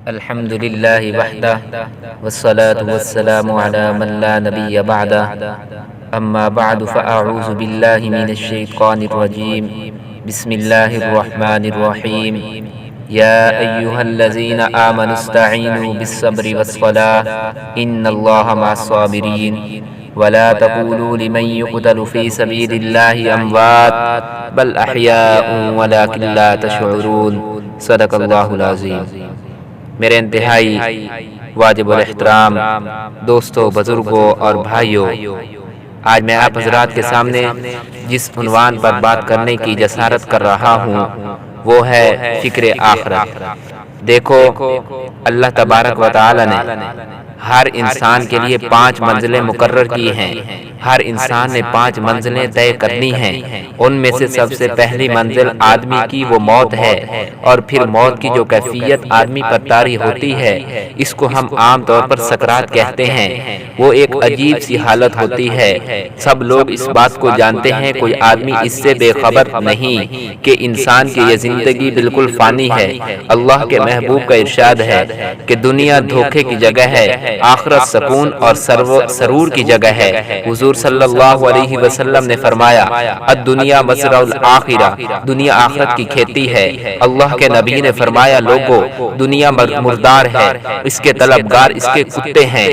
الحمد لله وحده والصلاة والسلام على من لا نبي بعده أما بعد فأعوذ بالله من الشيطان الرجيم بسم الله الرحمن الرحيم يا أيها الذين آمنوا استعينوا بالصبر والصلاة إن الله مع الصابرين ولا تقولوا لمن يقتل في سبيل الله أموات بل أحياء ولكن لا تشعرون صدق الله العظيم۔ میرے انتہائی واجب الاحترام دوستوں، بزرگوں اور بھائیوں، آج میں آپ حضرات کے سامنے جس عنوان پر بات کرنے کی جسارت کر رہا ہوں وہ ہے فکر آخرت۔ دیکھو، اللہ تبارک و تعالی نے ہر انسان کے لیے 5 منزلیں مقرر کی ہیں۔ ہر انسان نے 5 منزلیں طے کرنی ہیں۔ ان میں سے سب سے پہلی منزل آدمی کی وہ موت ہے، اور پھر موت کی جو کیفیت آدمی پر طاری ہوتی ہے اس کو ہم عام طور پر سکرات کہتے ہیں۔ وہ ایک عجیب سی حالت ہوتی ہے۔ سب لوگ اس بات کو جانتے ہیں، کوئی آدمی اس سے بے خبر نہیں کہ انسان کی یہ زندگی بالکل فانی ہے۔ اللہ کے محبوب کا ارشاد ہے کہ دنیا دھوکے کی جگہ ہے، آخرت سکون اور سرور کی جگہ ہے۔ حضور صلی اللہ علیہ وسلم نے فرمایا، الدنیا مزرع الآخرہ، دنیا آخرت کی کھیتی ہے۔ اللہ کے نبی نے فرمایا، لوگو، دنیا مردار ہے، اس کے طلبگار اس کے کتے ہیں۔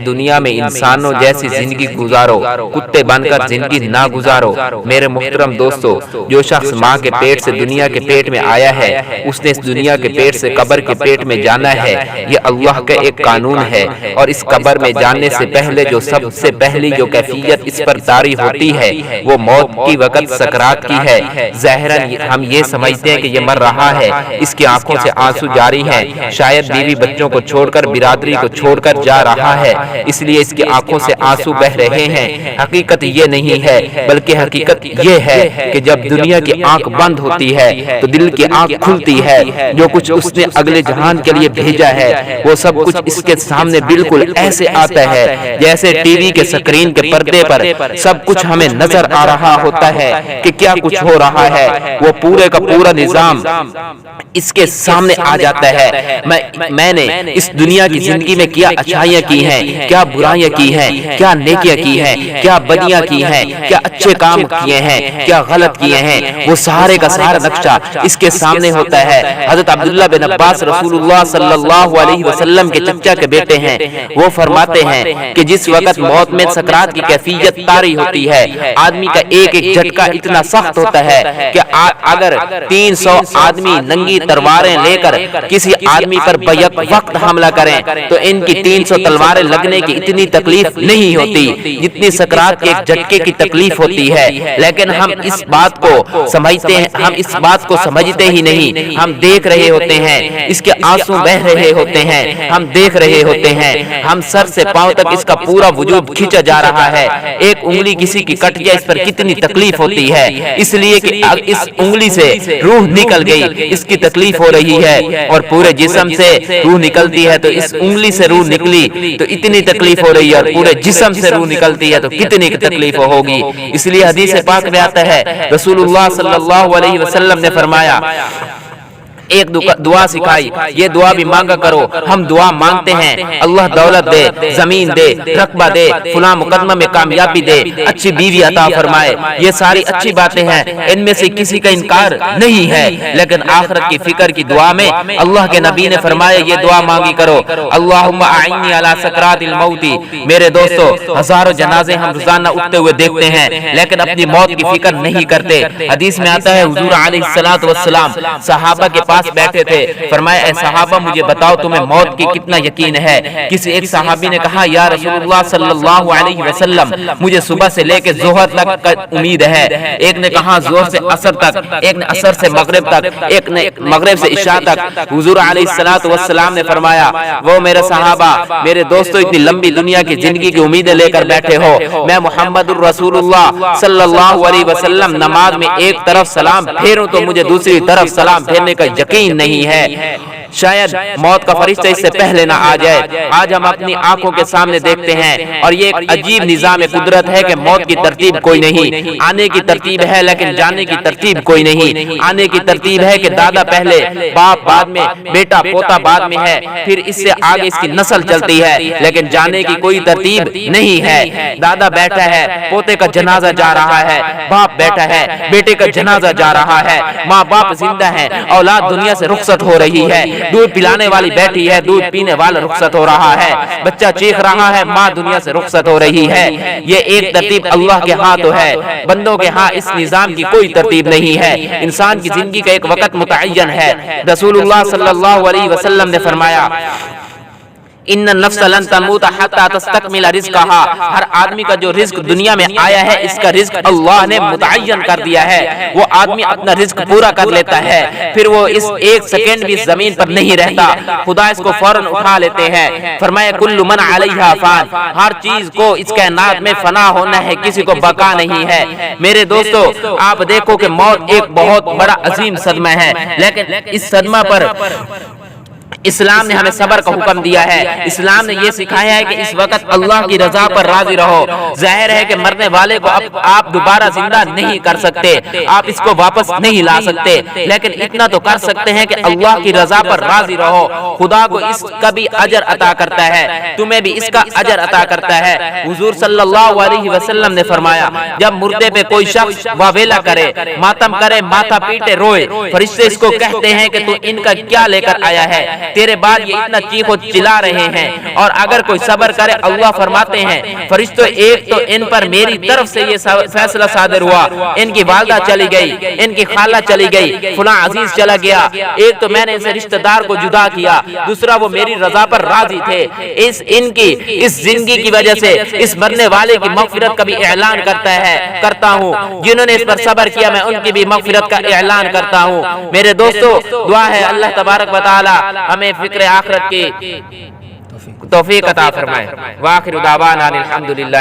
دنیا میں انسانوں جیسی زندگی گزارو، کتے بن کر زندگی نہ گزارو۔ میرے محترم دوستو، جو شخص ماں کے پیٹ سے دنیا کے پیٹ میں آیا ہے، اس نے اس دنیا کے پیٹ سے قبر کے پیٹ میں جانا ہے۔ یہ اللہ کا ایک قانون ہے، اور اس قبر میں جانے سے پہلے جو سب سے پہلی جو کیفیت اس پر طاری ہوتی ہے وہ موت کی وقت سکرات کی ہے۔ ظاہراً ہم یہ سمجھتے ہیں کہ یہ مر رہا ہے، اس کی آنکھوں سے آنسو جاری ہیں، شاید بیوی بچوں کو چھوڑ کر، برادری کو چھوڑ کر جا رہا ہے، اس لیے اس کی آنکھوں سے آنسو بہ رہے ہیں۔ حقیقت یہ نہیں ہے، بلکہ حقیقت یہ ہے کہ جب دنیا کی آنکھ بند ہوتی ہے تو دل کی آنکھ کھلتی ہے۔ جو کچھ اس نے اگلے جہان کے لیے بھیجا ہے وہ سب کچھ اس کے سامنے بالکل ایسے آتا ہے جیسے ٹی وی کے سکرین کے پردے پر سب کچھ ہمیں نظر آ رہا ہوتا ہے کہ کیا کچھ ہو رہا ہے۔ وہ پورے کا پورا نظام اس کے سامنے آ جاتا ہے۔ میں نے اس دنیا کی زندگی میں کیا اچھائیاں کی ہیں، کیا برائیاں کی ہیں، کیا نیکیاں کی ہیں، کیا بدیاں کی ہیں، کیا اچھے کام کیے ہیں، کیا غلط کیے ہیں، وہ سارے کا سارا نقشہ اس کے سامنے ہوتا ہے۔ حضرت عبداللہ بن عباس رسول اللہ صلی اللہ علیہ وسلم کے چچا کے بیٹے ہیں، وہ فرماتے ہیں کہ جس وقت موت میں سکرات کی کیفیت طاری ہوتی ہے، آدمی کا ایک ایک جھٹکا اتنا سخت ہوتا ہے کہ اگر 300 آدمی ننگی تلواریں لے کر کسی آدمی پر بیک وقت حملہ کریں تو ان کی 300 تلواریں لگنے کی اتنی تکلیف نہیں ہوتی جتنی سکرات کے ایک جھٹکے کی تکلیف ہوتی ہے۔ لیکن ہم اس بات کو سمجھتے ہی نہیں۔ ہم دیکھ رہے ہوتے ہیں، اس کے آنسو بہ رہے ہوتے ہیں، ہم دیکھ رہے ہوتے ہیں، ہم سر سے پاؤں تک اس کا پورا وجود کھینچا جا رہا ہے۔ ایک انگلی کسی کی کٹ جائے اس پر کتنی تکلیف ہوتی ہے، اس لیے کہ اس انگلی سے روح نکل گئی، اس کی تکلیف ہو رہی ہے، اور پورے جسم سے روح نکلتی ہے تو اس انگلی سے روح نکلی تو اتنی تکلیف ہو رہی ہے، اور پورے جسم سے روح نکلتی ہے تو کتنی تکلیف ہوگی۔ اس لیے حدیث پاک میں آتا ہے، رسول اللہ صلی اللہ علیہ وسلم نے فرمایا، ایک دعا سکھائی، یہ دعا بھی مانگا کرو۔ ہم دعا مانگتے ہیں، اللہ دولت دے، زمین دے، رقبہ دے، فلاں مقدمہ میں کامیابی دے، اچھی بیوی عطا فرمائے، یہ ساری اچھی باتیں ہیں، ان میں سے کسی کا انکار نہیں ہے۔ لیکن آخرت کی فکر کی دعا میں اللہ کے نبی نے فرمایا، یہ دعا مانگی کرو، اللہم اعنی علی سکرات الموت۔ میرے دوستو، ہزاروں جنازے ہم روزانہ اٹھتے ہوئے دیکھتے ہیں، لیکن اپنی موت کی فکر نہیں کرتے۔ حدیث میں آتا ہے، حضور علیہ السلام صحابہ کے پاس بیٹھے تھے، فرمایا، اے صحابہ مجھے بتاؤ تمہیں موت کی کتنا یقین ہے؟ کسی ایک صحابی نے کہا، یا رسول اللہ صلی اللہ علیہ وسلم مجھے صبح سے لے کے ظہر تک امید ہے۔ ایک نے کہا ظہر سے عصر تک، ایک نے عصر سے مغرب تک، ایک نے مغرب سے عشاء تک۔ حضور علیہ السلام نے فرمایا، وہ میرے صحابہ، میرے دوستو، اتنی لمبی دنیا کی زندگی کی امیدیں لے کر بیٹھے ہو، میں محمد الرسول اللہ صلی اللہ علیہ وسلم نماز میں ایک طرف سلام پھیروں تو مجھے دوسری طرف سلام پھیرنے کا یقین نہیں ہے۔ شاید موت کا فرشتہ اس سے پہلے نہ آ جائے۔ آج ہم اپنی آنکھوں کے سامنے دیکھتے ہیں اور یہ ایک عجیب نظام قدرت ہے کہ موت کی ترتیب کوئی نہیں، آنے کی ترتیب ہے لیکن جانے کی ترتیب کوئی نہیں۔ آنے کی ترتیب ہے کہ دادا پہلے، باپ بعد میں، بیٹا پوتا بعد میں ہے، پھر اس سے آگے اس کی نسل چلتی ہے، لیکن جانے کی کوئی ترتیب نہیں ہے۔ دادا بیٹھا ہے، پوتے کا جنازہ جا رہا ہے، باپ بیٹھا ہے، بیٹے کا جنازہ جا رہا ہے، ماں باپ زندہ ہیں، اولاد دنیا سے رخصت ہو رہی ہے، دودھ پلانے والی بیٹھی ہے، دودھ پینے والا رخصت ہو رہا ہے، بچہ چیخ رہا ہے، ماں دنیا سے رخصت ہو رہی ہے۔ یہ ایک ترتیب اللہ کے ہاں تو ہے، بندوں کے ہاں اس نظام کی کوئی ترتیب نہیں ہے۔ انسان کی زندگی کا ایک وقت متعین ہے۔ رسول اللہ صلی اللہ علیہ وسلم نے فرمایا ان النفس لن تموت حتى تستكمل رزقها، ہر آدمی کا جو رزق دنیا میں آیا ہے اس کا رزق اللہ نے متعین کر دیا ہے، وہ آدمی اپنا رزق پورا کر لیتا ہے، پھر وہ اس ایک سیکنڈ بھی زمین پر نہیں رہتا، خدا اس کو فوراً اٹھا لیتے ہیں۔ فرمایا کل من علیہا فان، ہر چیز کو اس کائنات میں فنا ہونا ہے، کسی کو بقا نہیں ہے۔ میرے دوستو آپ دیکھو کہ موت ایک بہت بڑا عظیم صدمہ ہے، لیکن اس صدمہ پر اسلام نے ہمیں صبر کا حکم دیا ہے۔ اسلام نے یہ سکھایا ہے کہ اس وقت اللہ کی رضا پر راضی رہو۔ ظاہر ہے کہ مرنے والے کو آپ دوبارہ زندہ نہیں کر سکتے، آپ اس کو واپس نہیں لا سکتے، لیکن اتنا تو کر سکتے ہیں کہ اللہ کی رضا پر راضی رہو۔ خدا کو اس کا بھی اجر عطا کرتا ہے، تمہیں بھی اس کا اجر عطا کرتا ہے۔ حضور صلی اللہ علیہ وسلم نے فرمایا جب مردے پہ کوئی شخص واویلا کرے، ماتم کرے، ماتھا پیٹے، روئے، فرشتے اس کو کہتے ہیں کہ تو ان کا کیا لے کر آیا ہے، تیرے بعد یہ اتنا چیخ و چلا رہے ہیں، اور اگر کوئی صبر کرے اللہ فرماتے ہیں فرشتوں ایک تو ان پر میری طرف سے یہ فیصلہ صادر ہوا، ان کی والدہ چلی گئی، ان کی خالہ چلی گئی، فلاں عزیز چلا گیا، ایک تو میں نے اسے رشتہ دار کو جدا کیا، دوسرا وہ میری رضا پر راضی تھے۔ ان کی اس زندگی کی وجہ سے اس مرنے والے کی مغفرت کا بھی اعلان کرتا ہوں، جنہوں نے اس پر صبر کیا میں ان کی بھی مغفرت کا اعلان کرتا ہوں۔ میرے دوستو دعا ہے اللہ تبارک و تعالی ہمیں فکر آخرت کی توفیق عطا فرمائے۔ وآخر دعوانا الحمدللہ۔